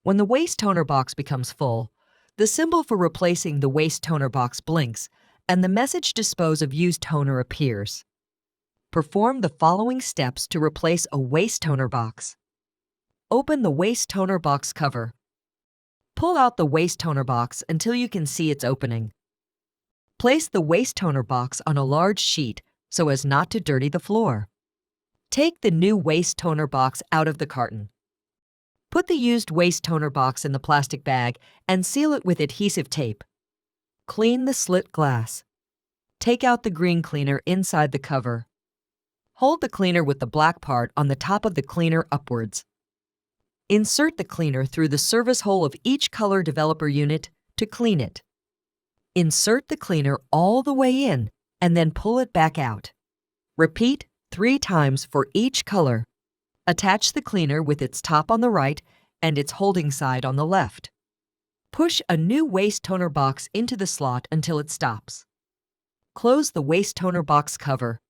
When the waste toner box becomes full, the symbol for replacing the waste toner box blinks and the message "Dispose of used toner" appears. Perform the following steps to replace a waste toner box. Open the waste toner box cover. Pull out the waste toner box until you can see its opening. Place the waste toner box on a large sheet so as not to dirty the floor. Take the new waste toner box out of the carton. Put the used waste toner box in the plastic bag and seal it with adhesive tape. Clean the slit glass. Take out the green cleaner inside the cover. Hold the cleaner with the black part on the top of the cleaner upwards. Insert the cleaner through the service hole of each color developer unit to clean it. Insert the cleaner all the way in and then pull it back out. Repeat 3 times for each color. Attach the cleaner with its top on the right and its holding side on the left. Push a new waste toner box into the slot until it stops. Close the waste toner box cover.